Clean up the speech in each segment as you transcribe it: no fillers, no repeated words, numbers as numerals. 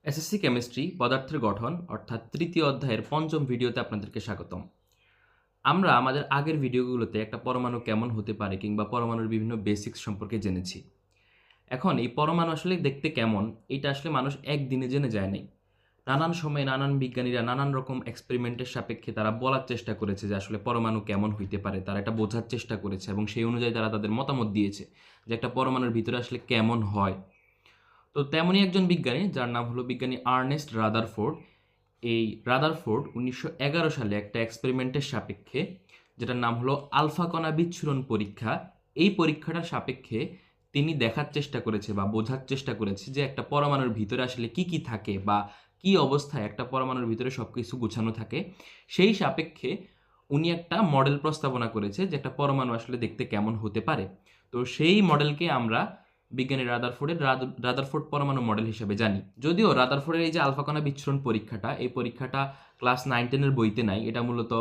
SSC chemistry পদার্থের গঠন অর্থাৎ তৃতীয় অধ্যায়ের পঞ্চম ভিডিওতে আপনাদেরকে স্বাগতম। আমরা আমাদের আগের ভিডিওগুলোতে একটা পরমাণু কেমন হতে পারে কিংবা পরমাণুর বিভিন্ন বেসিক্স সম্পর্কে জেনেছি। এখন এই পরমাণু আসলে দেখতে কেমন এটা আসলে মানুষ একদিনে জেনে যায় নাই। নানান সময়ে নানান বিজ্ঞানীরা নানান রকম এক্সপেরিমেন্টের সাপেক্ষে তারা বলার চেষ্টা করেছে যে আসলে পরমাণু কেমন হইতে পারে, তারা এটা বোঝার চেষ্টা করেছে এবং সেই অনুযায়ী তারা তাদের মতামত দিয়েছে যে একটা পরমাণুর ভিতরে আসলে কেমন হয়। তো তেমনই একজন বিজ্ঞানী যার নাম হলো বিজ্ঞানী আর্নেস্ট রাদারফোর্ড। এই রাদারফোর্ড 1911 সালে একটা এক্সপেরিমেন্টের সাপেক্ষে, যেটার নাম হলো আলফা কণা বিচ্ছুরণ পরীক্ষা, এই পরীক্ষাটার সাপেক্ষে তিনি দেখার চেষ্টা করেছে বা বোঝার চেষ্টা করেছে যে একটা পরমাণুর ভিতরে আসলে কি কি থাকে বা কি অবস্থায় একটা পরমাণুর ভিতরে সব কিছু গুছানো থাকে। সেই সাপেক্ষে উনি একটা মডেল প্রস্তাবনা করেছে যে একটা পরমাণু আসলে দেখতে কেমন হতে পারে। তো সেই মডেলকে আমরা বিজ্ঞানী রাদারফোর্ড পরমাণু মডেল হিসেবে জানি। যদিও রাদারফোর্ডের এই যে আলফা কণা বিচ্ছুরণ পরীক্ষাটা, এই পরীক্ষাটা ক্লাস 9-10 এর বইতে নাই, এটা মূলত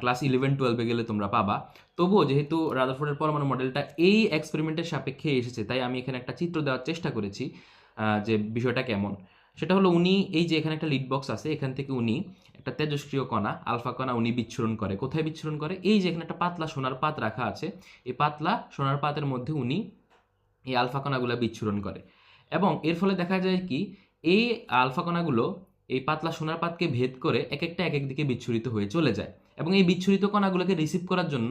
ক্লাস 11-12 গেলে তোমরা পাবা। তবুও যেহেতু রাদারফোর্ডের পরমাণু মডেলটা এই এক্সপেরিমেন্টের সাপেক্ষে এসেছে, তাই আমি এখানে একটা চিত্র দেওয়ার চেষ্টা করেছি যে বিষয়টা কেমন। সেটা হলো উনি এই যে এখানে একটা লিড বক্স আছে, এখান থেকে উনি একটা তেজস্ক্রিয় কণা আলফা কণা উনি বিচ্ছুরণ করে। কোথায় বিচ্ছুরণ করে? এই যে এখানে একটা পাতলা সোনার পাত রাখা আছে, এই পাতলা সোনার পাতের মধ্যে উনি এই আলফা কণাগুলো বিচ্ছুরণ করে এবং এর ফলে দেখা যায় কি, এই আলফা কণাগুলো এই পাতলা সোনার পাতকে ভেদ করে এক একটা এক এক দিকে বিচ্ছুরিত হয়ে চলে যায় এবং এই বিচ্ছুরিত কণাগুলোকে রিসিভ করার জন্য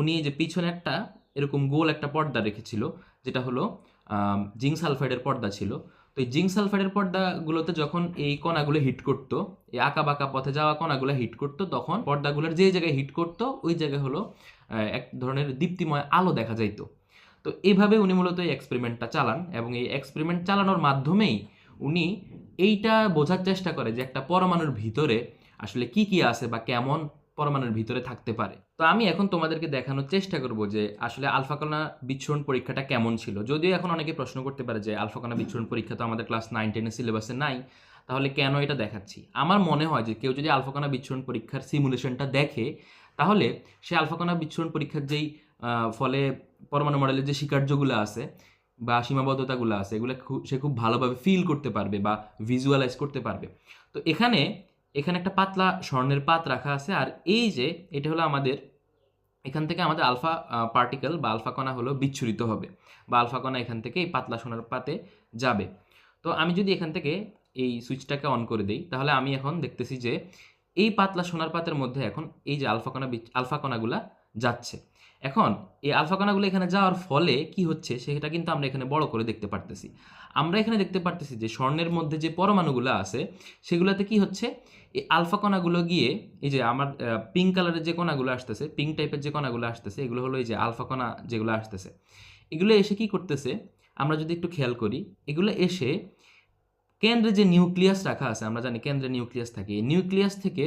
উনি যে পিছনে একটা এরকম গোল একটা পর্দা রেখেছিল, যেটা হলো জিঙ্ক সালফাইডের পর্দা ছিল। তো এই জিঙ্ক সালফাইডের পর্দাগুলোতে যখন এই কণাগুলো হিট করতো, এই আঁকা বাঁকা পথে যাওয়া কণাগুলো হিট করতো, তখন পর্দাগুলোর যে জায়গায় হিট করতো ওই জায়গায় হলো এক ধরনের দীপ্তিময় আলো দেখা যাইতো। তো এইভাবে উনি মূলত এই এক্সপেরিমেন্টটা চালান এবং এই এক্সপেরিমেন্ট চালানোর মাধ্যমেই উনি এইটা বোঝার চেষ্টা করে যে একটা পরমাণুর ভিতরে আসলে কি কি আছে বা কেমন পরমাণুর ভিতরে থাকতে পারে। তো আমি এখন তোমাদেরকে দেখানোর চেষ্টা করব যে আসলে আলফা কণা বিচ্ছুরণ পরীক্ষাটা কেমন ছিল। যদিও এখন অনেকে প্রশ্ন করতে পারে যে আলফা কণা বিচ্ছুরণ পরীক্ষা তো আমাদের ক্লাস 9-10 সিলেবাসে নাই, তাহলে কেন এটা দেখাচ্ছি? আমার মনে হয় যে কেউ যদি আলফা কণা বিচ্ছুরণ পরীক্ষার সিমুলেশনটা দেখে, তাহলে সে আলফা কণা বিচ্ছুরণ পরীক্ষার যেই ফলে পরমাণু মডেলের যে স্বীকার্যগুলো আছে বা সীমাবদ্ধতাগুলো আছে, এগুলো সে খুব ভালোভাবে ফিল করতে পারবে বা ভিজুয়ালাইজ করতে পারবে। তো এখানে এখানে একটা পাতলা স্বর্ণের পাত রাখা আছে, আর এই যে এটা হলো আমাদের, এখান থেকে আমাদের আলফা পার্টিকেল বা আলফা কণা হলো বিচ্ছুরিত হবে বা আলফা কণা এখান থেকে এই পাতলা সোনার পাতে যাবে। তো আমি যদি এখান থেকে এই সুইচটাকে অন করে দেই, তাহলে আমি এখন দেখতেছি যে এই পাতলা সোনার পাতের মধ্যে এখন এই যে আলফা কণাগুলা যাচ্ছে। এখন এই আলফা কণাগুলো এখানে যাওয়ার ফলে কি হচ্ছে সেটা কিন্তু আমরা এখানে বড় করে দেখতে পারতেছি। আমরা এখানে দেখতে পারতেছি যে স্বর্ণের মধ্যে যে পরমাণুগুলো আছে সেগুলোতে কি হচ্ছে, এই আলফা কণাগুলো গিয়ে এই যে আমার পিঙ্ক কালারের যে কণাগুলো আসতেছে, পিঙ্ক টাইপের যে কণাগুলো আসতেছে, এগুলো হলো এই যে আলফা কণা যেগুলো আসতেছে, এগুলো এসে কি করতেছে আমরা যদি একটু খেয়াল করি, এগুলো এসে কেন্দ্রে যে নিউক্লিয়াস রাখা আছে, আমরা জানি কেন্দ্রে নিউক্লিয়াস থাকে, এই নিউক্লিয়াস থেকে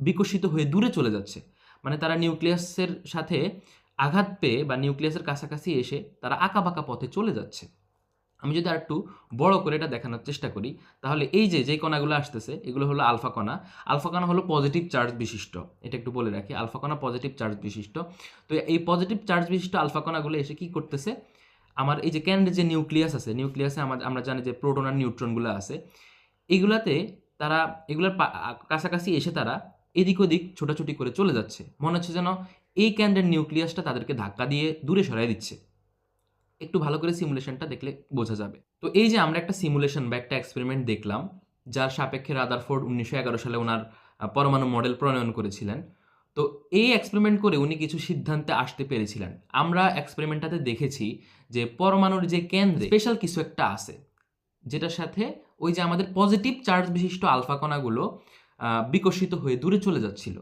বিকশিত হয়ে দূরে চলে যাচ্ছে। মানে তারা নিউক্লিয়াসের সাথে আঘাত পেয়ে বা নিউক্লিয়াসের কাছাকাছি এসে তারা আঁকাবাঁকা পথে চলে যাচ্ছে। আমি যদি আরেকটু বড় করে এটা দেখানোর চেষ্টা করি, তাহলে এই যে যে কণাগুলো আসতেছে এগুলো হলো আলফা কণা। আলফা কণা হলো পজিটিভ চার্জ বিশিষ্ট, এটা একটু বলে রাখি, আলফা কণা পজিটিভ চার্জ বিশিষ্ট। তো এই পজিটিভ চার্জ বিশিষ্ট আলফা কণাগুলো এসে কি করতেছে, আমার এই যে কেন্দ্রে যে নিউক্লিয়াস আছে, নিউক্লিয়াসে আমরা জানি যে প্রোটন আর নিউট্রনগুলো আছে, এগুলাতে তারা এগুলোর কাছাকাছি এসে তারা এদিক ওদিক ছোটাছুটি করে চলে যাচ্ছে। মনে হচ্ছে যেন এই কেন্দ্রের নিউক্লিয়াসটা তাদেরকে ধাক্কা দিয়ে দূরে সরাই দিচ্ছে। একটু ভালো করে সিমুলেশনটা দেখলে বোঝা যাবে। তো এই যে আমরা একটা সিমুলেশন বা একটা এক্সপেরিমেন্ট দেখলাম, যার সাপেক্ষে রাদারফোর্ড 1911 সালে ওনার পরমাণু মডেল প্রণয়ন করেছিলেন। তো এই এক্সপেরিমেন্ট করে উনি কিছু সিদ্ধান্তে আসতে পেরেছিলেন। আমরা এক্সপেরিমেন্টটাতে দেখেছি যে পরমাণুর যে কেন্দ্রে স্পেশাল কিছু একটা আছে, যেটার সাথে ওই যে আমাদের পজিটিভ চার্জ বিশিষ্ট আলফা কণাগুলো বিকশিত হয়ে দূরে চলে যাচ্ছিল।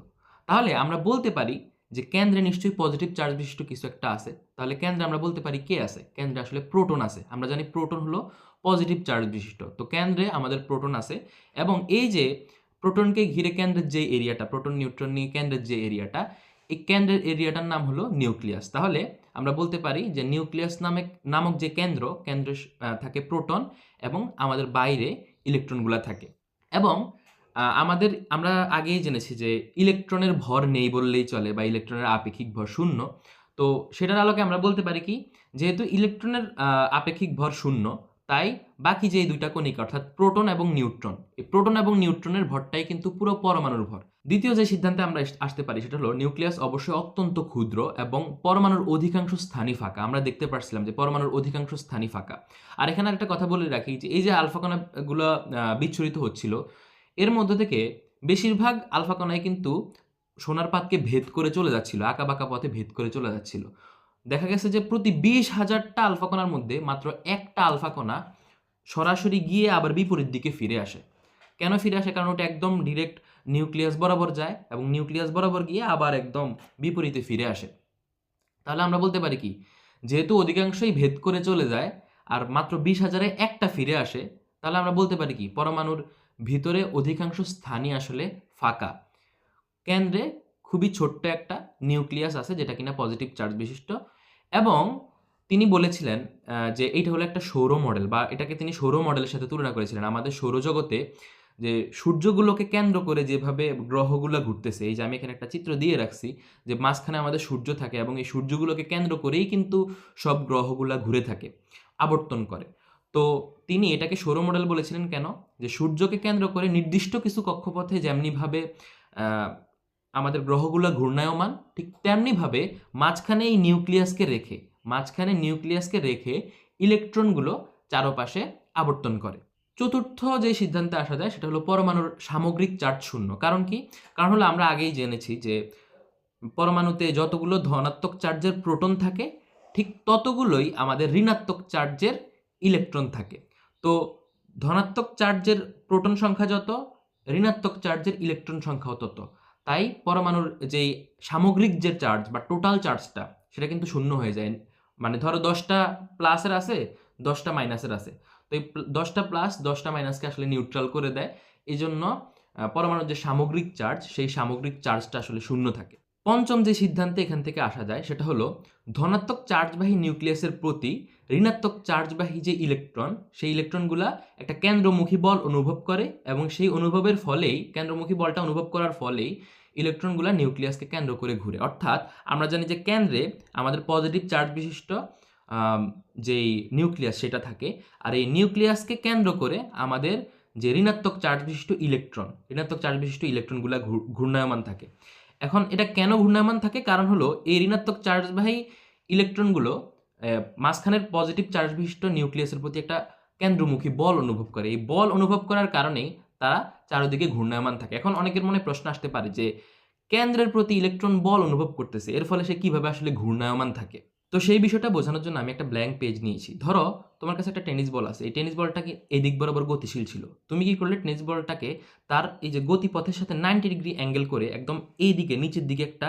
তাহলে আমরা বলতে পারি যে কেন্দ্রে নিশ্চয়ই পজিটিভ চার্জ বিশিষ্ট কিছু একটা আছে। তাহলে কেন্দ্রে আমরা বলতে পারি কে আছে? কেন্দ্রে আসলে প্রোটন আছে। আমরা জানি প্রোটন হলো পজিটিভ চার্জ বিশিষ্ট। তো কেন্দ্রে আমাদের প্রোটন আছে এবং এই যে প্রোটনকে ঘিরে কেন্দ্রের যে এরিয়াটা, প্রোটন নিউট্রন নিয়ে কেন্দ্রের যে এরিয়াটা, এই কেন্দ্রের এরিয়াটার নাম হলো নিউক্লিয়াস। তাহলে আমরা বলতে পারি যে নিউক্লিয়াস নামক যে কেন্দ্রে থাকে প্রোটন এবং আমাদের বাইরে ইলেকট্রনগুলা থাকে। এবং আমরা আগেই জেনেছি যে ইলেকট্রনের ভর নেই বললেই চলে বা ইলেকট্রনের আপেক্ষিক ভর শূন্য। তো সেটার আলোকে আমরা বলতে পারি কি, যেহেতু ইলেকট্রনের আপেক্ষিক ভর শূন্য, তাই বাকি যে এই দুইটা কণিকা অর্থাৎ প্রোটন এবং নিউট্রন, এই প্রোটন এবং নিউট্রনের ভরটাই কিন্তু পুরো পরমাণুর ভর। দ্বিতীয় যে সিদ্ধান্তে আমরা আসতে পারি সেটা হলো নিউক্লিয়াস অবশ্যই অত্যন্ত ক্ষুদ্র এবং পরমাণুর অধিকাংশ স্থানই ফাঁকা। আমরা দেখতে পাচ্ছিলাম যে পরমাণুর অধিকাংশ স্থানই ফাঁকা। আর এখানে একটা কথা বলে রাখি যে এই যে আলফা কণাগুলো বিচ্ছুরিত হচ্ছিল, এর মধ্যে থেকে বেশিরভাগ আলফা কণাই কিন্তু সোনার পাতকে ভেদ করে চলে যাচ্ছিল, আঁকাবাঁকা পথে ভেদ করে চলে যাচ্ছিল। দেখা গেছে যে প্রতি 20,000টা আলফা কণার মধ্যে মাত্র একটা আলফা কণা সরাসরি গিয়ে আবার বিপরীত দিকে ফিরে আসে। কেন ফিরে আসে? কারণ ওটা একদম ডিরেক্ট নিউক্লিয়াস বরাবর যায় এবং নিউক্লিয়াস বরাবর গিয়ে আবার একদম বিপরীতে ফিরে আসে। তাহলে আমরা বলতে পারি কি, যেহেতু অধিকাংশই ভেদ করে চলে যায় আর মাত্র 20,000-এ একটা ফিরে আসে, তাহলে আমরা বলতে পারি কি পরমাণুর ভিতরে অধিকাংশ স্থানই আসলে ফাঁকা। কেন্দ্রে খুবই ছোট্ট একটা নিউক্লিয়াস আছে যেটা কিনা পজিটিভ চার্জ বিশিষ্ট, এবং তিনি বলেছিলেন যে এইটা হলো একটা সৌর মডেল, বা এটাকে তিনি সৌর মডেলের সাথে তুলনা করেছিলেন। আমাদের সৌরজগতে যে সূর্যগুলোকে কেন্দ্র করে যেভাবে গ্রহগুলো ঘুরতেছে, এই যে আমি এখানে একটা চিত্র দিয়ে রাখছি যে মাঝখানে আমাদের সূর্য থাকে এবং এই সূর্যগুলোকে কেন্দ্র করেই কিন্তু সব গ্রহগুলো ঘুরে থাকে, আবর্তন করে। তো তিনি এটাকে সৌর মডেল বলেছিলেন কেন? যে সূর্যকে কেন্দ্র করে নির্দিষ্ট কিছু কক্ষপথে যেমনিভাবে আমাদের গ্রহগুলো ঘূর্ণায়মান, ঠিক তেমনিভাবে মাঝখানে নিউক্লিয়াসকে রেখে ইলেকট্রনগুলো চারপাশে আবর্তন করে। চতুর্থ যে সিদ্ধান্তে আসা যায় সেটা হলো পরমাণুর সামগ্রিক চার্জ শূন্য। কারণ কি? কারণ হলো আমরা আগেই জেনেছি যে পরমাণুতে যতগুলো ধনাত্মক চার্জের প্রোটন থাকে ঠিক ততগুলোই আমাদের ঋণাত্মক চার্জের ইলেকট্রন থাকে। তো ধনাত্মক চার্জের প্রোটন সংখ্যা যত, ঋণাত্মক চার্জের ইলেকট্রন সংখ্যাও তত। তাই পরমাণুর যেই সামগ্রিক যে চার্জ বা টোটাল চার্জটা সেটা কিন্তু শূন্য হয়ে যায়। মানে ধরো 10টা প্লাসের আছে, 10টা মাইনাসের আছে, তো এই 10টা প্লাস 10টা মাইনাসকে আসলে নিউট্রাল করে দেয়। এই জন্য পরমাণুর যে সামগ্রিক চার্জ সেই সামগ্রিক চার্জটা আসলে শূন্য থাকে। পঞ্চম যে সিদ্ধান্তে এখান থেকে আসা যায় সেটা হলো ধনাত্মক চার্জবাহী নিউক্লিয়াসের প্রতি ঋণাত্মক চার্জবাহী যে ইলেকট্রন, সেই ইলেকট্রনগুলা একটা কেন্দ্রমুখী বল অনুভব করে এবং সেই অনুভবের ফলেই, কেন্দ্রমুখী বলটা অনুভব করার ফলেই ইলেকট্রনগুলা নিউক্লিয়াসকে কেন্দ্র করে ঘুরে। অর্থাৎ আমরা জানি যে কেন্দ্রে আমাদের পজিটিভ চার্জ বিশিষ্ট যেই নিউক্লিয়াস সেটা থাকে, আর এই নিউক্লিয়াসকে কেন্দ্র করে আমাদের যে ঋণাত্মক চার্জ বিশিষ্ট ইলেকট্রনগুলা ঘূর্ণায়মান থাকে। এখন এটা কেন ঘূর্ণায়মান থাকে? কারণ হলো এই ঋণাত্মক চার্জবাহী ইলেকট্রনগুলো মাঝখানের পজিটিভ চার্জ বিশিষ্ট নিউক্লিয়াসের প্রতি একটা কেন্দ্রমুখী বল অনুভব করে। এই বল অনুভব করার কারণেই তারা চারদিকে ঘূর্ণায়মান থাকে। এখন অনেকের মনে প্রশ্ন আসতে পারে যে কেন্দ্রের প্রতি ইলেকট্রন বল অনুভব করতেছে, এর ফলে সে কিভাবে আসলে ঘূর্ণায়মান থাকে? তো সেই বিষয়টা বোঝানোর জন্য আমি একটা ব্ল্যাঙ্ক পেজ নিয়েছি। ধরো তোমার কাছে একটা টেনিস বল আছে, এই টেনিস বলটাকে এই দিক বরাবর গতিশীল ছিল। তুমি কি করলে? টেনিস বলটাকে তার এই যে গতিপথের সাথে 90 ডিগ্রি অ্যাঙ্গেল করে একদম এই দিকে নিচের দিকে একটা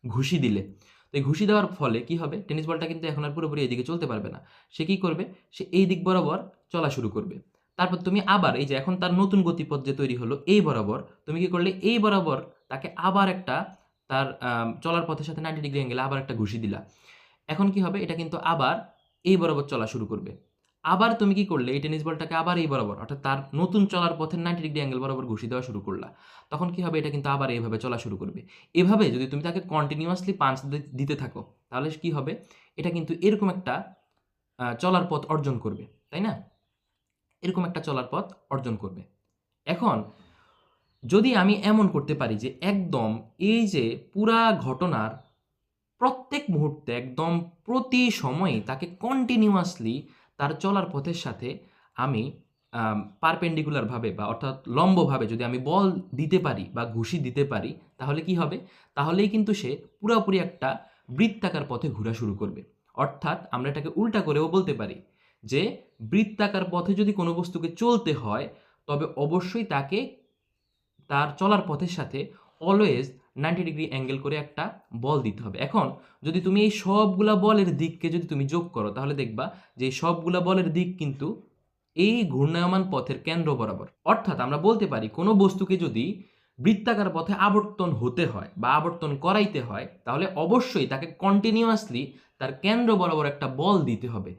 ঘুষি দিলে। তো এই ঘুষি দেওয়ার ফলে কি হবে? টেনিস বলটা কিন্তু এখন আর পুরোপুরি এইদিকে চলতে পারবে না। সে কি করবে? সে এই দিক বরাবর চলা শুরু করবে। তারপর তুমি আবার এই যে এখন তার নতুন গতিপথ যে তৈরি হলো এই বরাবর, তুমি কি করলে? এই বরাবর তাকে আবার একটা তার চলার পথের সাথে 90 ডিগ্রি অ্যাঙ্গেলে আবার একটা ঘুষি দিলা। এখন কি হবে? এটা কিন্তু আবার এই বরাবর চলা শুরু করবে। আবার তুমি কি করলে? এই টেনিস বলটাকে আবার এই বরাবর, অর্থাৎ তার নতুন চলার পথের 90 ডিগ্রি অ্যাঙ্গেল বরাবর ঘুষি দেওয়া শুরু করলা। তখন কি হবে? এটা কিন্তু আবার এইভাবে চলা শুরু করবে। এভাবে যদি তুমি তাকে কন্টিনিউয়াসলি পাঞ্চ দিতে থাকো, তাহলে কি হবে? এটা কিন্তু এরকম একটা চলার পথ অর্জন করবে, তাই না? এরকম একটা চলার পথ অর্জন করবে। এখন যদি আমি এমন করতে পারি যে একদম এই যে পুরা ঘটনার প্রত্যেক মুহূর্তে একদম প্রতি সময়ে তাকে কন্টিনিউয়াসলি তার চলার পথের সাথে আমি পারপেন্ডিকুলারভাবে বা অর্থাৎ লম্বভাবে যদি আমি বল দিতে পারি বা ঘুষি দিতে পারি, তাহলে কি হবে? তাহলেই কিন্তু সে পুরোপুরি একটা বৃত্তাকার পথে ঘোরা শুরু করবে। অর্থাৎ আমরা এটাকে উল্টা করেও বলতে পারি যে বৃত্তাকার পথে যদি কোনো বস্তুকে চলতে হয় তবে অবশ্যই তাকে তার চলার পথের সাথে অলওয়েজ 90 ডিগ্রি অ্যাঙ্গেল করে একটা বল দিতে হবে। এখন যদি তুমি এই সবগুলা বলের দিককে যদি তুমি যোগ করো, তাহলে দেখবা যে এই সবগুলা বলের দিক কিন্তু এই ঘূর্ণায়মান পথের কেন্দ্র বরাবর। অর্থাৎ আমরা বলতে পারি কোনো বস্তুকে যদি বৃত্তাকার পথে আবর্তন হতে হয় বা আবর্তন করাইতে হয়, তাহলে অবশ্যই তাকে কন্টিনিউয়াসলি তার কেন্দ্র বরাবর একটা বল দিতে হবে।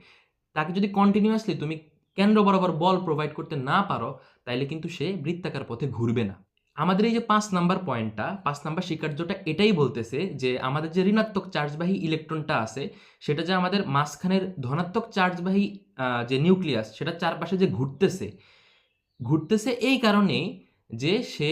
তাকে যদি কন্টিনিউয়াসলি তুমি কেন্দ্র বরাবর বল প্রোভাইড করতে না পারো, তাইলে কিন্তু সে বৃত্তাকার পথে ঘুরবে না। আমাদের এই যে 5 নাম্বার পয়েন্টটা, 5 নাম্বার স্বীকার্যটা এটাই বলতেছে যে আমাদের যে ঋণাত্মক চার্জবাহী ইলেকট্রনটা আছে সেটা যে আমাদের মাঝখানের ধনাত্মক চার্জবাহী যে নিউক্লিয়াস সেটার চারপাশে যে ঘুরতেছে এই কারণেই যে সে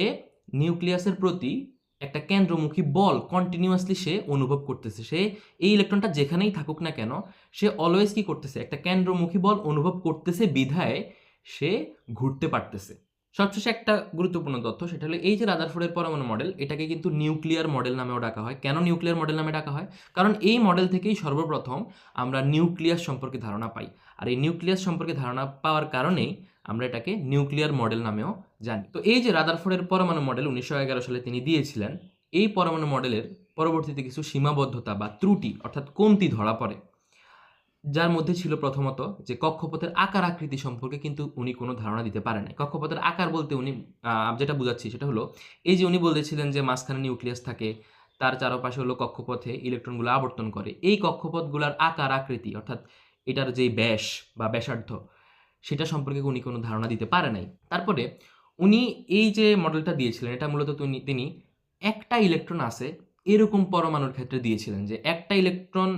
নিউক্লিয়াসের প্রতি একটা কেন্দ্রমুখী বল কন্টিনিউয়াসলি সে অনুভব করতেছে। সে এই ইলেকট্রনটা যেখানেই থাকুক না কেন সে অলওয়েজ কি করতেছে, একটা কেন্দ্রমুখী বল অনুভব করতেছে বিধায় সে ঘুরতে পারতেছে। সবশেষে একটা গুরুত্বপূর্ণ তথ্য, সেটা হলো এই যে রাদারফোর্ডের পরমাণু মডেল, এটাকে কিন্তু নিউক্লিয়ার মডেল নামেও ডাকা হয়। কেন নিউক্লিয়ার মডেল নামে ডাকা হয়? কারণ এই মডেল থেকেই সর্বপ্রথম আমরা নিউক্লিয়াস সম্পর্কে ধারণা পাই। আর এই নিউক্লিয়াস সম্পর্কে ধারণা পাওয়ার কারণেই আমরা এটাকে নিউক্লিয়ার মডেল নামেও জানি। তো এই যে রাদারফোর্ডের পরমাণু মডেল 1911 সালে তিনি দিয়েছিলেন, এই পরমাণু মডেলের পরবর্তীতে কিছু সীমাবদ্ধতা বা ত্রুটি অর্থাৎ কমতি ধরা পড়ে, যার মধ্যে ছিল প্রথমত যে কক্ষপথের আকার আকৃতি সম্পর্কে কিন্তু উনি কোনো ধারণা দিতে পারেন নাই। কক্ষপথের আকার বলতে উনি যেটা বুঝাচ্ছি সেটা হলো এই যে উনি বলেছিলেন যে মাঝখানে নিউক্লিয়াস থাকে, তার চারপাশে হলো কক্ষপথে ইলেকট্রনগুলো আবর্তন করে। এই কক্ষপথগুলোর আকার আকৃতি অর্থাৎ এটার যে ব্যাস বা ব্যাসার্ধ সেটা সম্পর্কে উনি কোনো ধারণা দিতে পারে নাই। তারপরে উনি এই যে মডেলটা দিয়েছিলেন এটা মূলত তিনি একটা ইলেকট্রন আছে এরকম পরমাণুর ক্ষেত্রে দিয়েছিলেন, যে একটা ইলেকট্রন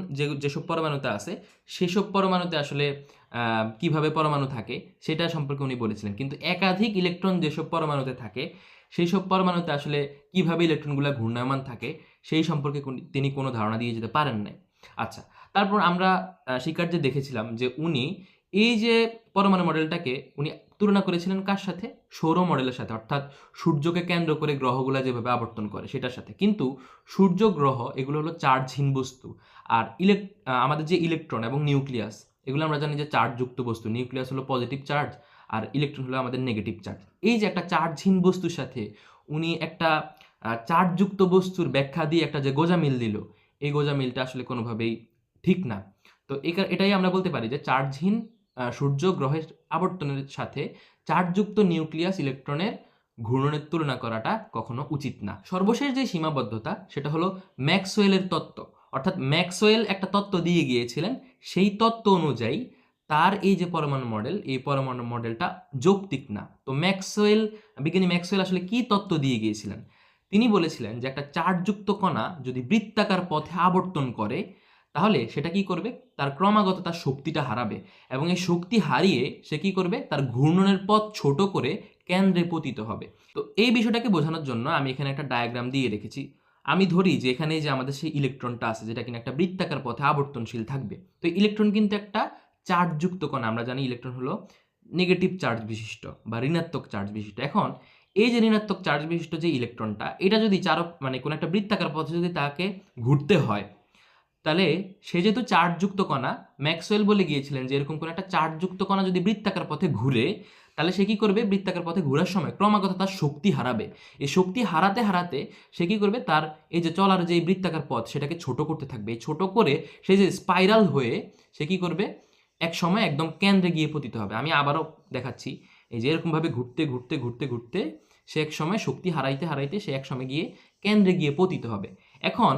যেসব পরমাণুতে আছে সেসব পরমাণুতে আসলে কিভাবে পরমাণু থাকে সেটা সম্পর্কে উনি বলেছিলেন। কিন্তু একাধিক ইলেকট্রন যেসব পরমাণুতে থাকে সেই সব পরমাণুতে আসলে কিভাবে ইলেকট্রনগুলো ঘূর্ণায়মান থাকে সেই সম্পর্কে তিনি কোনো ধারণা দিয়ে যেতে পারেন নাই। আচ্ছা, তারপর আমরা শিকার্যে দেখেছিলাম যে উনি এই যে পরমাণু মডেলটাকে উনি তুলনা করেছিলেন কার সাথে? সৌর মডেলের সাথে, অর্থাৎ সূর্যকে কেন্দ্র করে গ্রহগুলো যেভাবে আবর্তন করে সেটার সাথে। কিন্তু সূর্য, গ্রহ এগুলো হলো চার্জহীন বস্তু, আর আমাদের যে ইলেকট্রন এবং নিউক্লিয়াস এগুলো আমরা জানি যে চার্জযুক্ত বস্তু। নিউক্লিয়াস হলো পজিটিভ চার্জ আর ইলেকট্রন হলো আমাদের নেগেটিভ চার্জ। এই যে একটা চার্জহীন বস্তুর সাথে উনি একটা চার্জযুক্ত বস্তুর ব্যাখ্যা দিয়ে একটা যে গোঁজামিল দিল, এই গোঁজামিলটা আসলে কোনোভাবেই ঠিক না। তো এটাই আমরা বলতে পারি যে চার্জহীন সূর্য গ্রহের আবর্তনের সাথে চার্জযুক্ত নিউক্লিয়াস ইলেকট্রনের ঘূর্ণনের তুলনা করাটা কখনো উচিত না। সর্বশেষ যে সীমাবদ্ধতা সেটা হলো ম্যাক্সওয়েলের তত্ত্ব, অর্থাৎ ম্যাক্সওয়েল একটা তত্ত্ব দিয়ে গিয়েছিলেন, সেই তত্ত্ব অনুযায়ী তার এই যে পরমাণু মডেল, এই পরমাণু মডেলটা যৌক্তিক না। তো বিজ্ঞানী ম্যাক্সওয়েল আসলে কি তত্ত্ব দিয়ে গিয়েছিলেন? তিনি বলেছিলেন যে একটা চার্জযুক্ত কণা যদি বৃত্তাকার পথে আবর্তন করে তাহলে সেটা কি করবে? তার ক্রমাগত তার শক্তিটা হারাবে, এবং এই শক্তি হারিয়ে সে কি করবে? তার ঘূর্ণনের পথ ছোট করে কেন্দ্রে পতিত হবে। তো এই বিষয়টাকে বোঝানোর জন্য আমি এখানে একটা ডায়াগ্রাম দিয়ে রেখেছি। আমি ধরি যে এখানে যে আমাদের সেই ইলেকট্রনটা আছে যেটা কিনা একটা বৃত্তাকার পথে আবর্তনশীল থাকবে। তো ইলেকট্রন কিন্তু একটা চার্জযুক্ত কণা, আমরা জানি ইলেকট্রন হলো নেগেটিভ চার্জ বিশিষ্ট বা ঋণাত্মক চার্জ বিশিষ্ট। এখন এই যে ঋণাত্মক চার্জ বিশিষ্ট যে ইলেকট্রনটা, এটা যদি কোনো একটা বৃত্তাকার পথে যদি তাকে ঘুরতে হয়, তাহলে সে যেহেতু চার্জযুক্ত কণা, ম্যাক্সওয়েল বলে গিয়েছিলেন যে এরকম কোনো একটা চার্জযুক্ত কণা যদি বৃত্তাকার পথে ঘুরে তাহলে সে কি করবে? বৃত্তাকার পথে ঘোরার সময় ক্রমাগত তার শক্তি হারাবে। এই শক্তি হারাতে হারাতে সে কি করবে? তার এই যে চলার যে বৃত্তাকার পথ সেটাকে ছোট করতে থাকবে। এই ছোট করে সে যে স্পাইরাল হয়ে সে কি করবে? এক সময় একদম কেন্দ্রে গিয়ে পতিত হবে। আমি আবারও দেখাচ্ছি, এই যে এরকমভাবে ঘুরতে ঘুরতে ঘুরতে ঘুরতে সে এক সময় শক্তি হারাইতে হারাইতে সে এক সময় গিয়ে কেন্দ্রে গিয়ে পতিত হবে। এখন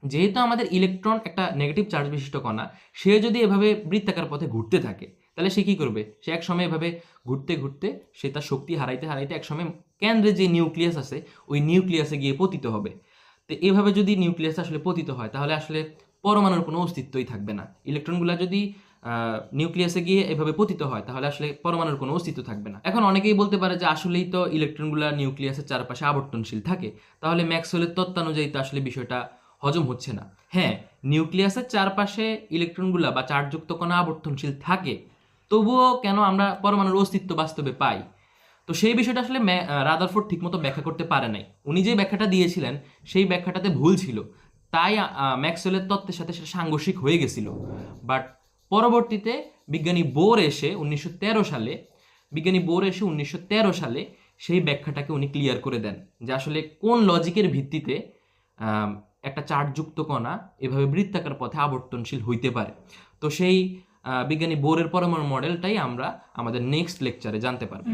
যেহেতু আমাদের ইলেকট্রন একটা নেগেটিভ চার্জ বিশিষ্ট কণা, সে যদি এভাবে বৃত্তাকার পথে ঘুরতে থাকে তাহলে সে কি করবে? সে এক সময় এভাবে ঘুরতে ঘুরতে সে তার শক্তি হারাইতে হারাইতে এক সময় কেন্দ্রে যে নিউক্লিয়াস আছে ওই নিউক্লিয়াসে গিয়ে পতিত হবে। তো এভাবে যদি নিউক্লিয়াস আসলে পতিত হয় তাহলে আসলে পরমাণুর কোনো অস্তিত্বই থাকবে না। ইলেকট্রনগুলো যদি নিউক্লিয়াসে গিয়ে এভাবে পতিত হয় তাহলে আসলে পরমাণুর কোনো অস্তিত্ব থাকবে না। এখন অনেকেই বলতে পারে যে আসলেই তো ইলেকট্রনগুলো নিউক্লিয়াসের চারপাশে আবর্তনশীল থাকে, তাহলে ম্যাক্সওয়েলের তত্ত্বানুযায়ী তো আসলে বিষয়টা হজম হচ্ছে না। হ্যাঁ, নিউক্লিয়াসের চারপাশে ইলেকট্রনগুলো বা চার্জযুক্ত কণা আবর্তনশীল থাকে, তবুও কেন আমরা পরমাণুর অস্তিত্ব বাস্তবে পাই? তো সেই বিষয়টা আসলে রাদারফোর্ড ঠিকমতো ব্যাখ্যা করতে পারে নাই। উনি যে ব্যাখ্যাটা দিয়েছিলেন সেই ব্যাখ্যাটাতে ভুল ছিল, তাই ম্যাক্সওয়েলের তত্ত্বের সাথে সেটা সাংঘর্ষিক হয়ে গেছিল। বাট পরবর্তীতে বিজ্ঞানী বোর এসে 1913 সালে সেই ব্যাখ্যাটাকে উনি ক্লিয়ার করে দেন যে আসলে কোন লজিকের ভিত্তিতে একটা চার্জযুক্ত কণা এভাবে বৃত্তাকার পথে আবর্তনশীল হইতে পারে। তো সেই বিজ্ঞানী বোরের পরমাণু মডেলটাই আমরা আমাদের নেক্সট লেকচারে জানতে পারবো।